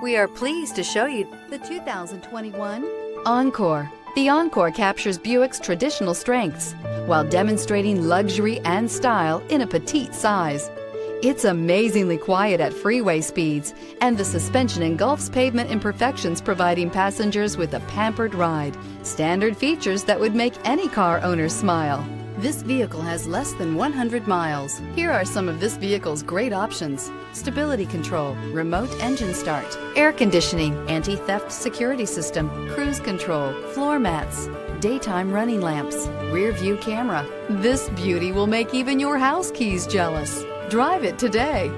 We are pleased to show you the 2021 Encore. The Encore captures Buick's traditional strengths while demonstrating luxury and style in a petite size. It's amazingly quiet at freeway speeds, and the suspension engulfs pavement imperfections, providing passengers with a pampered ride. Standard features that would make any car owner smile. This vehicle has less than 100 miles. Here are some of this vehicle's great options: stability control, remote engine start, air conditioning, anti-theft security system, cruise control, floor mats, daytime running lamps, rear view camera. This beauty will make even your house keys jealous. Drive it today.